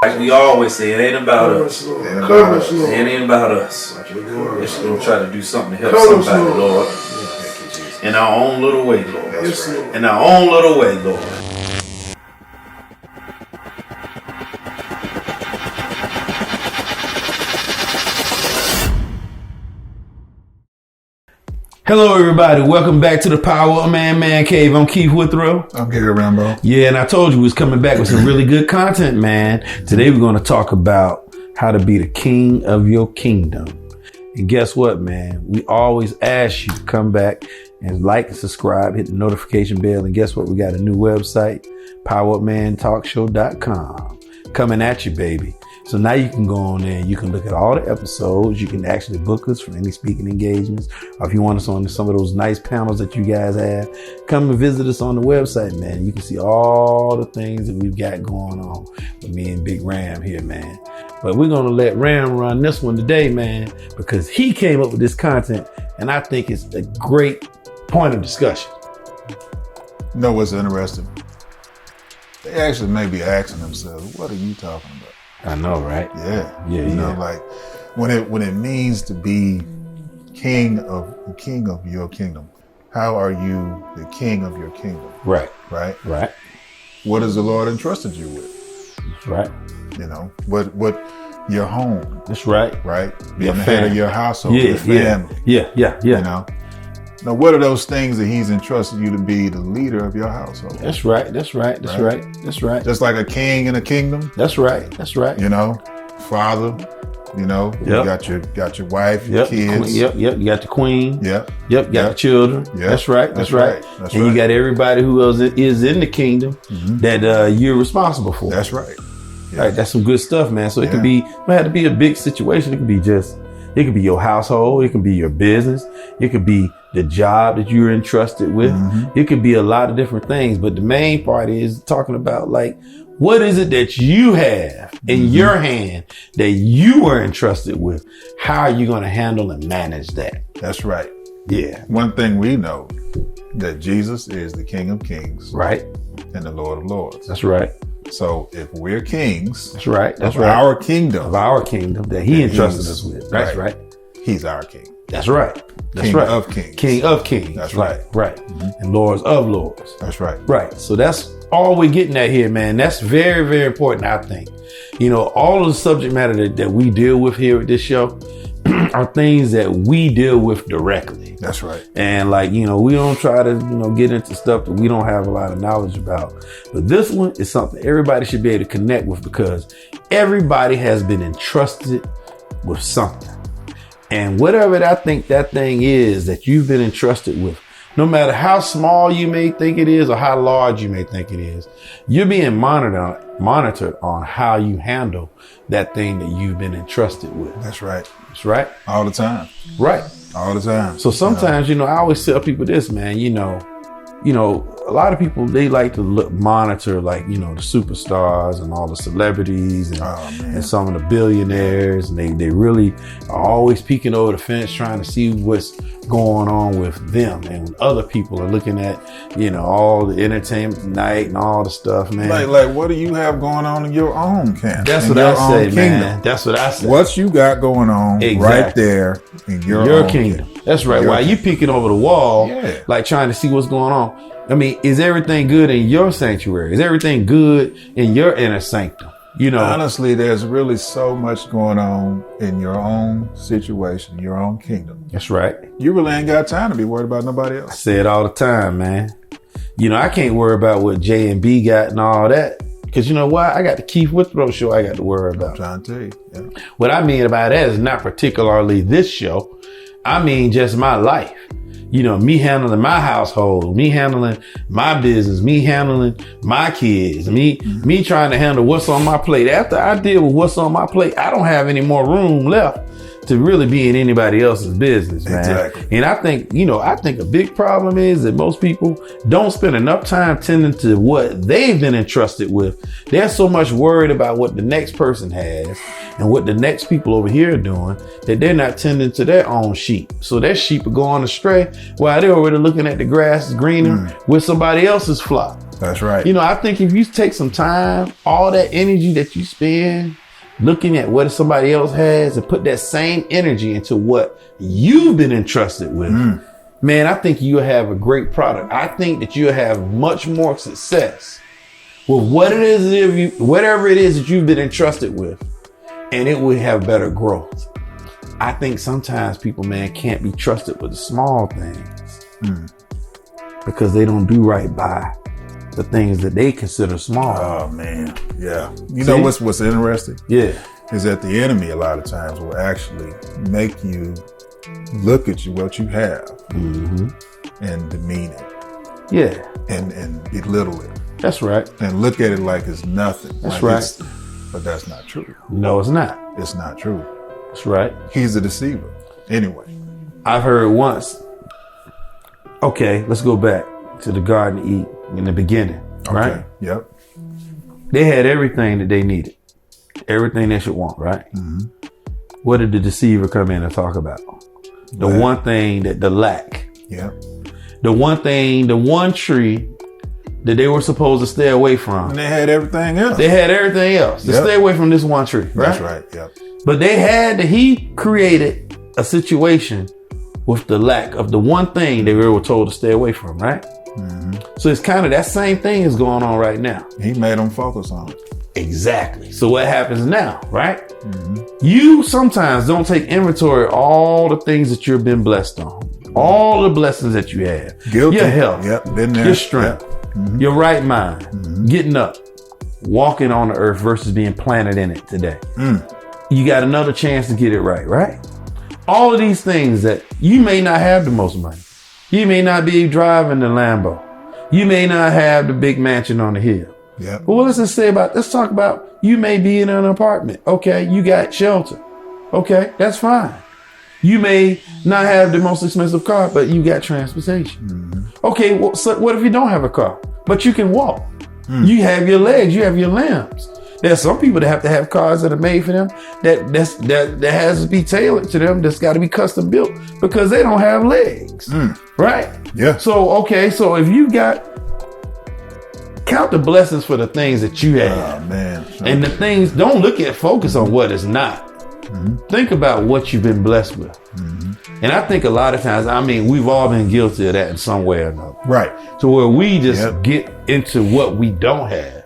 Like we always say, it ain't about us. It ain't about us. We're just going to try to do something to help somebody, Lord. In our own little way, Lord. In our own little way, Lord. Hello, everybody. Welcome back to the PowerUP ManCave. I'm Keith and I'm Keith and Rambo. Yeah, and I told you we was coming back with some really good content, man. Today we're going to talk about how to be the king of your kingdom. And guess what, man? We always ask you to come back and like and subscribe, hit the notification bell. And guess what? We got a new website, PowerUpManTalkShow.com. Coming at you, baby. So now you can go on there and you can look at all the episodes. You can actually book us for any speaking engagements. Or if you want us on some of those nice panels that you guys have, come and visit us on the website, man. You can see all the things that we've got going on with me and Big Ram here, man. But we're going to let Ram run this one today, man, because he came up with this content and I think it's a great point of discussion. You know what's interesting? They actually may be asking themselves, what are you talking about? I know, right? Yeah. You know, like when it means to be king of your kingdom, how are you the king of your kingdom? Right. What has the Lord entrusted you with? That's right. You know, what your home. That's right. Right? Being the head of your household, your family. Yeah. You know. Now, what are those things that he's entrusted you to be the leader of your household? That's right. That's right. Just like a king in a kingdom. That's right. You know, father, you know, you got your wife, your kids. You got the queen. You got the children. That's right. And you got everybody who else is in the kingdom that you're responsible for. That's right. Yeah. Right. That's some good stuff, man. So it can be, it have to be a big situation. It could be your household. It can be your business. It could be the job that you're entrusted with. It could be a lot of different things, but the main part is talking about like, what is it that you have in your hand that you were entrusted with? How are you going to handle and manage that? That's right. Yeah. One thing we know, that Jesus is the King of Kings. Right. And the Lord of Lords. That's right. So if we're kings, that's right. Our kingdom that he entrusted us with. That's right. He's our king. That's right. King of kings. King of kings. That's right. And lords of lords. That's right. Right. So that's all we're getting at here, man. That's very, very important, I think. You know, all of the subject matter that we deal with here at this show are things that we deal with directly. That's right. And like, you know, we don't try to, get into stuff that we don't have a lot of knowledge about. But this one is something everybody should be able to connect with because everybody has been entrusted with something. And whatever I think that thing is that you've been entrusted with, no matter how small you may think it is or how large you may think it is, you're being monitored on how you handle that thing that you've been entrusted with. That's right. That's right. All the time. Right. All the time. So sometimes, I always tell people this, man, a lot of people, they like to monitor like, the superstars and all the celebrities and some of the billionaires. And they really are always peeking over the fence trying to see what's going on with them. And other people are looking at, all the entertainment tonight and all the stuff, man. Like what do you have going on in your own camp? That's what I say, man. That's what I say. What you got going on right there in your kingdom. That's right. While you peeking over the wall, like trying to see what's going on. I mean, is everything good in your sanctuary? Is everything good in your inner sanctum? Honestly, there's really so much going on in your own situation, your own kingdom. That's right. You really ain't got time to be worried about nobody else. I say it all the time, man. I can't worry about what J and B got and all that. Because you know what? I got the Keith Withrow show I got to worry about. I'm trying to tell you. Yeah. What I mean about that is not particularly this show. I mean just my life. Me handling my household, me handling my business, me handling my kids, me trying to handle what's on my plate. After I deal with what's on my plate, I don't have any more room left to really be in anybody else's business, man. Exactly. And I think a big problem is that most people don't spend enough time tending to what they've been entrusted with. They're so much worried about what the next person has and what the next people over here are doing that they're not tending to their own sheep. So their sheep are going astray while they're already looking at the grass is greener with somebody else's flock. That's right. You know, I think if you take some time, all that energy that you spend looking at what somebody else has and put that same energy into what you've been entrusted with, man, I think you'll have a great product. I think that you'll have much more success with what it is, whatever it is that you've been entrusted with, and it will have better growth. I think sometimes people, man, can't be trusted with the small things because they don't do right by the things that they consider small. Oh man, yeah. You know what's interesting? Yeah, is that the enemy a lot of times will actually make you look at what you have and demean it. Yeah, and belittle it. That's right. And look at it like it's nothing. That's like right. But that's not true. No, it's not. It's not true. That's right. He's a deceiver. Anyway, I've heard once. Okay, let's go back to the Garden of Eden in the beginning, right? Yep. They had everything that they needed, everything they should want, right? What did the deceiver come in and talk about? The one thing that the lack. Yep. The one thing, the one tree that they were supposed to stay away from. And they had everything else. They had everything else to stay away from this one tree, right? That's right. Yep. But he created a situation with the lack of the one thing they were told to stay away from, right? So it's kind of that same thing is going on right now. He made them focus on it. Exactly. So what happens now, right? You sometimes don't take inventory of all the things that you've been blessed on, all the blessings that you have, Guilty. your health, been there. your strength, your right mind, getting up, walking on the earth versus being planted in it today. You got another chance to get it right? All of these things that you may not have the most money. You may not be driving the Lambo. You may not have the big mansion on the hill. Yeah. But let's talk about you may be in an apartment. Okay, you got shelter. Okay, that's fine. You may not have the most expensive car, but you got transportation. Okay, well, so what if you don't have a car, but you can walk? You have your legs, you have your limbs. There's some people that have to have cars that are made for them that has to be tailored to them. That's got to be custom built because they don't have legs, right? Yeah. So if you count the blessings for the things that you have, man. and the things. Don't focus on what is not. Think about what you've been blessed with. And I think a lot of times, we've all been guilty of that in some way or another. Right. To where we just get into what we don't have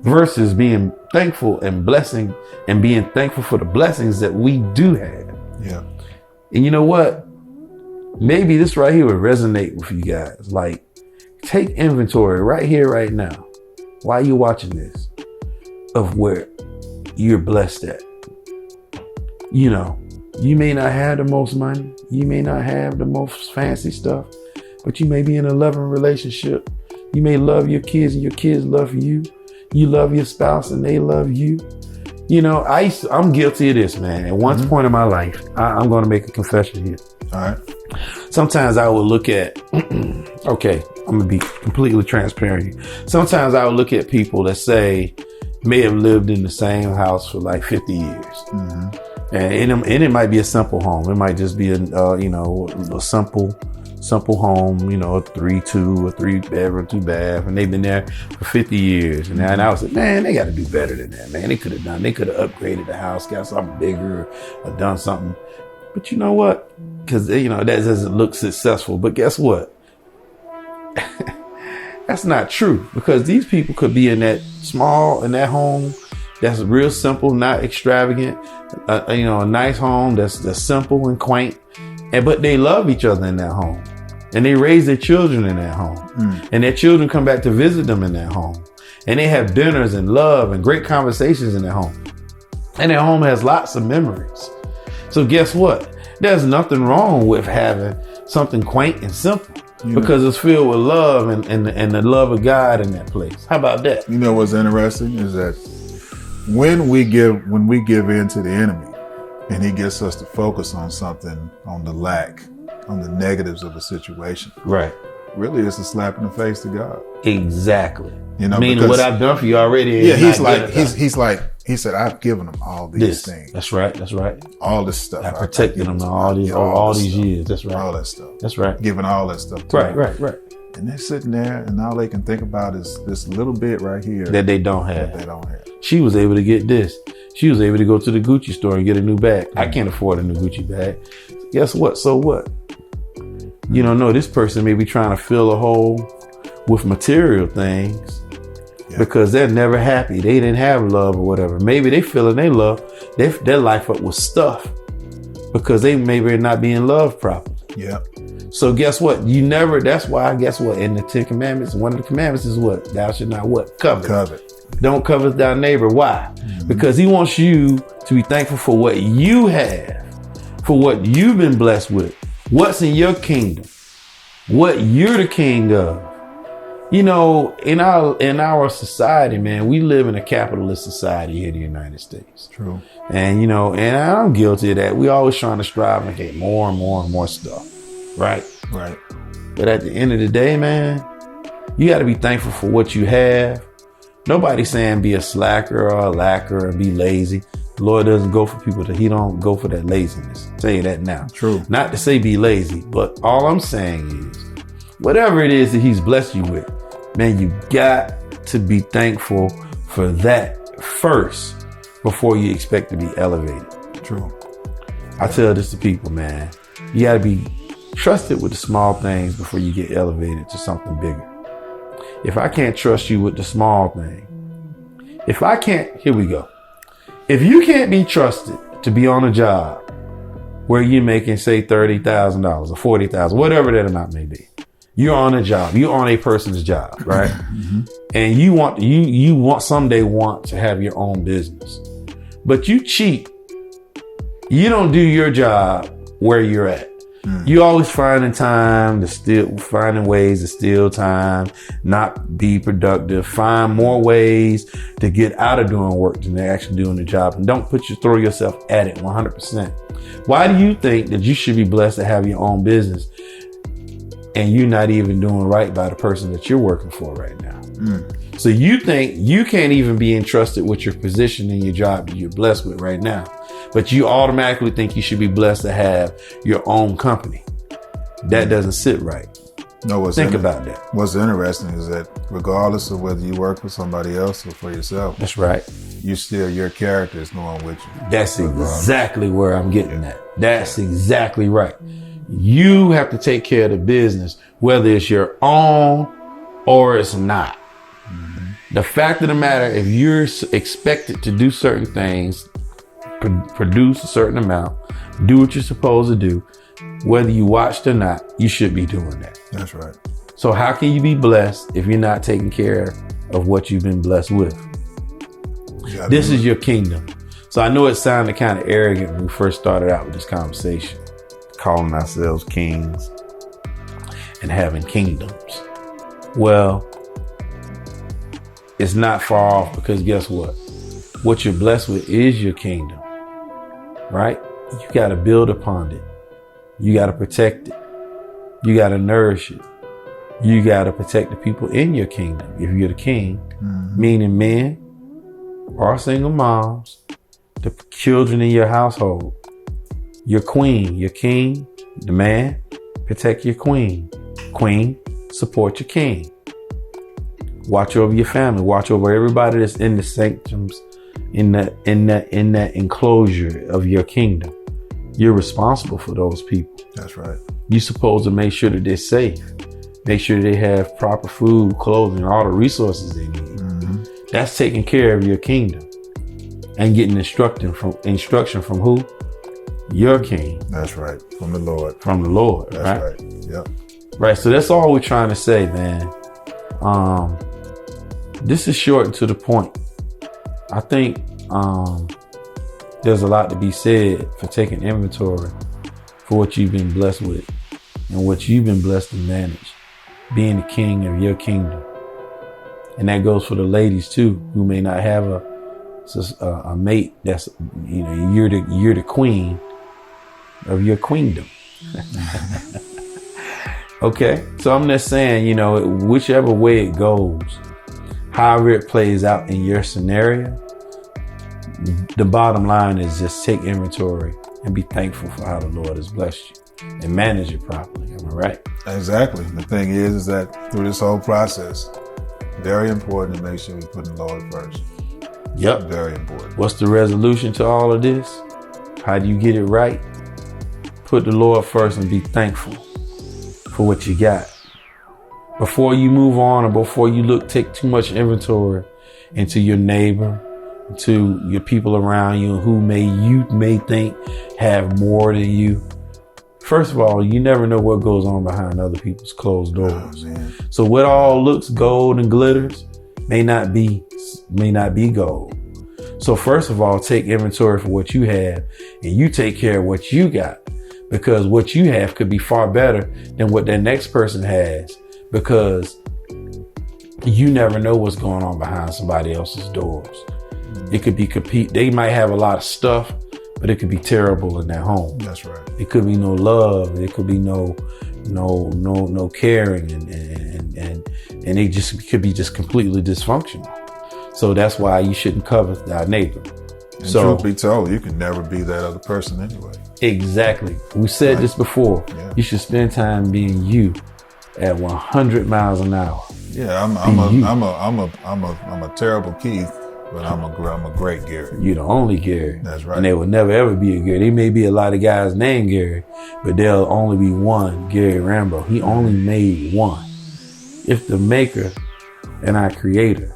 versus being thankful and blessing and being thankful for the blessings that we do have. Yeah. And you know what? Maybe this right here would resonate with you guys. Like, take inventory right here, right now, while you're watching this, of where you're blessed at. You know, you may not have the most money. You may not have the most fancy stuff, but you may be in a loving relationship. You may love your kids and your kids love you. You love your spouse and they love you. You know, I'm guilty of this, man. At one point in my life, I'm going to make a confession here. All right. Sometimes I would look at, okay, I'm going to be completely transparent here. Sometimes I would look at people that say may have lived in the same house for like 50 years. And it might be a simple home. It might just be a simple home, a 3-2 or 3-bedroom, 2-bath, and they've been there for 50 years. And I was like, man, they got to do better than that, man. They could have upgraded the house, got something bigger, or done something. But you know what? Because, that doesn't look successful. But guess what? That's not true, because these people could be in that home that's real simple, not extravagant, a nice home that's simple and quaint, but they love each other in that home, and they raise their children in that home, and their children come back to visit them in that home, and they have dinners and love and great conversations in their home, and their home has lots of memories. So guess what? There's nothing wrong with having something quaint and simple. Because it's filled with love and the love of God in that place. How about that? You know what's interesting is that when we give in to the enemy and he gets us to focus on something, on the lack, on the negatives of a situation. Right. Really, it's a slap in the face to God. Exactly. Because what I've done for you already. Yeah, he said, I've given them all these things. That's right. All this stuff. I protected them all these years. That's right. All that stuff. That's right. Giving all that stuff to Right. them. Right. And they're sitting there, and all they can think about is this little bit right here that they don't have. That they don't have. She was able to get this. She was able to go to the Gucci store and get a new bag. I can't afford a new Gucci bag. Guess what? So what? You don't know. This person may be trying to fill a hole with material things because they're never happy. They didn't have love or whatever. Maybe they feeling they love their life up with stuff because they maybe are not being loved properly. Yeah. So guess what? That's why, guess what? In the 10 Commandments, one of the commandments is what? Thou shalt not what? Covet. Don't covet thy neighbor. Why? Mm-hmm. Because he wants you to be thankful for what you have, for what you've been blessed with, what's in your kingdom, what you're the king of. You know, in our society, man, we live in a capitalist society here in the United States. True. And, you know, and I'm guilty of that. We always trying to strive and get more and more and more stuff. Right? Right. But at the end of the day, man, you got to be thankful for what you have. Nobody's saying be a slacker or a lacker and be lazy. The Lord doesn't go for people he don't go for that laziness. I'll tell you that now. True. Not to say be lazy, but all I'm saying is whatever it is that he's blessed you with, man, you got to be thankful for that first before you expect to be elevated. True. I tell this to people, man. You got to be trusted with the small things before you get elevated to something bigger. If I can't trust you with the small thing, here we go. If you can't be trusted to be on a job where you're making, say, $30,000 or $40,000, whatever that amount may be, you're on a job, you're on a person's job, right? Mm-hmm. And you want someday to have your own business, but you cheat. You don't do your job where you're at. You always finding ways to steal time, not be productive, find more ways to get out of doing work than they're actually doing the job. And don't throw yourself at it 100%. Why do you think that you should be blessed to have your own business and you're not even doing right by the person that you're working for right now? So you think you can't even be entrusted with your position in your job that you're blessed with right now, but you automatically think you should be blessed to have your own company. That doesn't sit right. No, think about that. What's interesting is that regardless of whether you work for somebody else or for yourself, that's right. Your character is going with you. That's exactly where I'm getting at. That's exactly right. You have to take care of the business, whether it's your own or it's not. The fact of the matter, if you're expected to do certain things, produce a certain amount, do what you're supposed to do, whether you watched or not, you should be doing that. That's right. So how can you be blessed if you're not taking care of what you've been blessed with? This is your kingdom. So I know it sounded kind of arrogant when we first started out with this conversation, calling ourselves kings and having kingdoms. Well, it's not far off, because guess what? What you're blessed with is your kingdom, right? You got to build upon it. You got to protect it. You got to nourish it. You got to protect the people in your kingdom. If you're the king, meaning men or single moms, the children in your household, your queen, your king, the man, protect your queen. Queen, support your king. Watch over your family. Watch over everybody that's in the sanctums, in that enclosure of your kingdom. You're responsible for those people. That's right. You're supposed to make sure that they're safe. Make sure they have proper food, clothing, all the resources they need. That's taking care of your kingdom and getting instruction from who? Your king. That's right. From the Lord. From the Lord. That's right. Yep. Right. So that's all we're trying to say, man. This is short and to the point. I think there's a lot to be said for taking inventory for what you've been blessed with and what you've been blessed to manage, being the king of your kingdom. And that goes for the ladies too, who may not have a mate that's, you're the queen of your queendom. Okay. So I'm just saying, whichever way it goes, however it plays out in your scenario, the bottom line is just take inventory and be thankful for how the Lord has blessed you. and manage it properly. Am I right? Exactly. The thing is that through this whole process, very important to make sure we put the Lord first. Yep. Very important. What's the resolution to all of this? How do you get it right? Put the Lord first and be thankful for what you got. Before you move on or before you take too much inventory into your neighbor, to your people around you who you may think have more than you. First of all, you never know what goes on behind other people's closed doors. Oh, so what all looks gold and glitters may not be gold. So first of all, take inventory for what you have and you take care of what you got, because what you have could be far better than what that next person has, because you never know what's going on behind somebody else's doors. It could be they might have a lot of stuff, but it could be terrible in their home. That's right. It could be no love. It could be no caring, and it just could be just completely dysfunctional. So that's why you shouldn't covet thy neighbor. And truth be told, you can never be that other person anyway. Exactly. We said this before. Yeah. You should spend time being you at 100 miles an hour. Yeah, I'm a terrible Keith, but I'm a great Gary. You're the only Gary. That's right. And there will never ever be a Gary. There may be a lot of guys named Gary, but there'll only be one Gary Rambo. He only made one. If the maker and our creator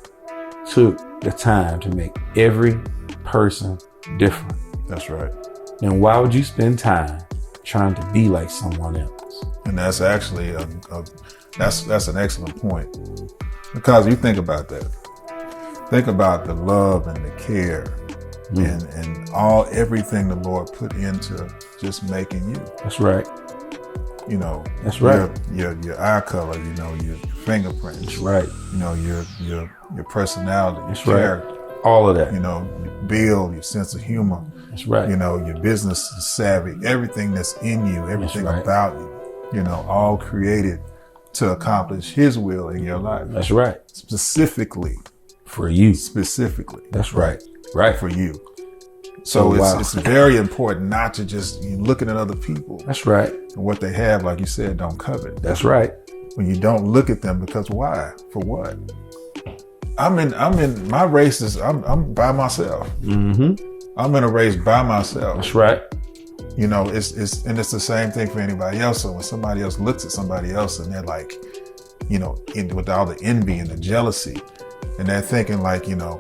took the time to make every person different. That's right. Then why would you spend time trying to be like someone else? And that's actually that's an excellent point, because you think about that. Think about the love and the care and everything the Lord put into just making you. That's right. You know, that's right. Your eye color, you know, your fingerprints. That's right. You know, your personality, that's your character. Right. All of that. You know, your build, your sense of humor. That's right. You know, your business savvy, everything that's in you, everything about you, you know, all created to accomplish His will in your life. That's right. Specifically. For you. Specifically. That's right. Right. For you. So it's very important not to just looking at other people. That's right. And what they have, like you said, don't covet. That's right. When you don't look at them, because why? For what? I'm in my races. I'm by myself. Mm-hmm. I'm in a race by myself. That's right. You know, it's the same thing for anybody else. So when somebody else looks at somebody else and they're like, you know, with all the envy and the jealousy, and they're thinking like, you know,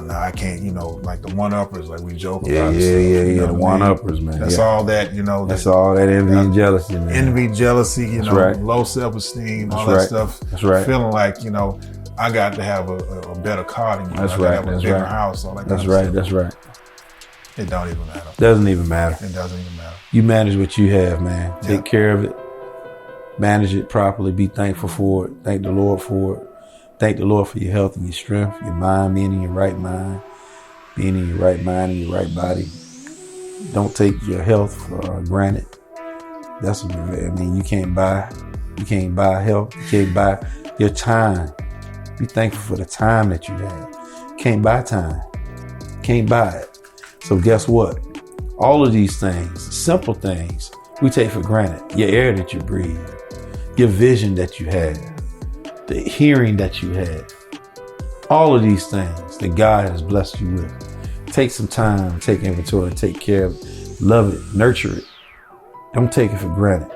no, I can't, you know, like the one-uppers, like we joke about. Yeah, the one-uppers, man. That's all that, you know. That's all that envy and jealousy, man. Envy, jealousy, you know, right. Low self-esteem, that's all that right. stuff. That's right. Feeling like, you know, I got to have a better car than you. That's I right. Have a bigger house. All that that's kind right. of That's right. It don't even matter. Doesn't even matter. It doesn't even matter. You manage what you have, man. Take care of it. Manage it properly. Be thankful for it. Thank the Lord for it. Thank the Lord for your health and your strength, your mind being in your right mind, being in your right mind and your right body. Don't take your health for granted. That's what you can't buy health. You can't buy your time. Be thankful for the time that you have. Can't buy time. Can't buy it. So guess what? All of these things, simple things, we take for granted. Your air that you breathe, your vision that you have, the hearing that you have, all of these things that God has blessed you with. Take some time, take inventory, take care of it, love it, nurture it. Don't take it for granted.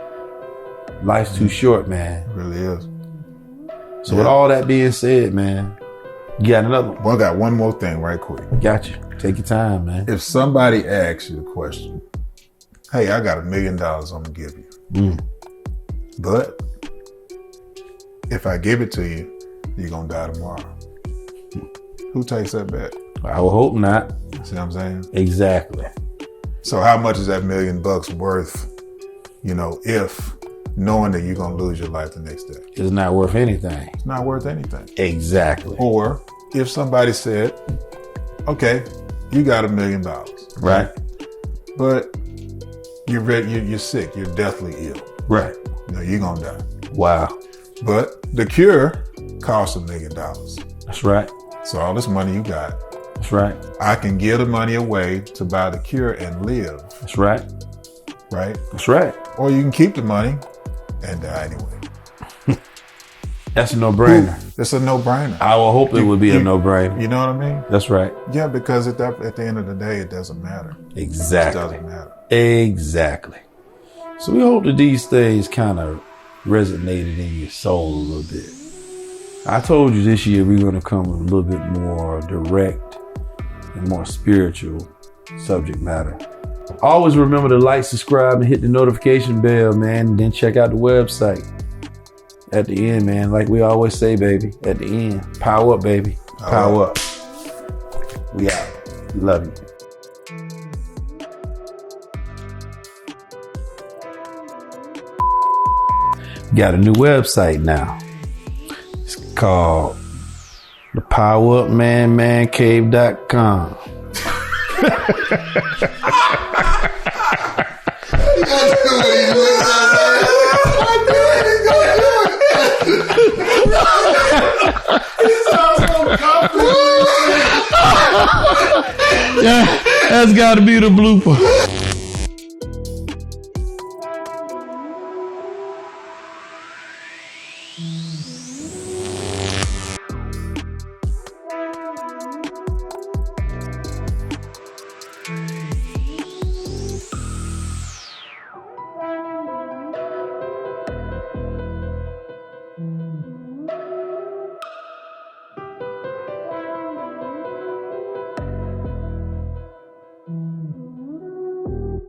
Life's too short, man. It really is. So with all that being said, man, you got another one? Well, I got one more thing right quick. Got you. Take your time, man. If somebody asks you a question, hey, I got $1 million I'm going to give you. But if I give it to you, you're going to die tomorrow. Who takes that bet? I would hope not. See what I'm saying? Exactly. So how much is that $1 million worth, you know, if knowing that you're going to lose your life the next day? It's not worth anything. It's not worth anything. Exactly. Or if somebody said, okay, you got $1 million. Right. But you're sick. You're deathly ill. Right. You know, you're going to die. Wow. But the cure costs $1 million. That's right. So all this money you got. That's right. I can give the money away to buy the cure and live. That's right. Right? That's right. Or you can keep the money and die anyway. That's a no-brainer. It's a no-brainer. I would hope it would be a no-brainer. You know what I mean? That's right. Yeah, because at the end of the day, it doesn't matter. Exactly. It doesn't matter. Exactly. So we hope that these things kind of resonated in your soul a little bit. I told you this year we're going to come with a little bit more direct and more spiritual subject matter. Always remember to like, subscribe, and hit the notification bell, man. And then check out the website. At the end, man, like we always say, baby, at the end, power up, baby. Power up. We out. Love you. Got a new website now. It's called the PowerUP ManCave.com. Yeah, that's got to be the blooper.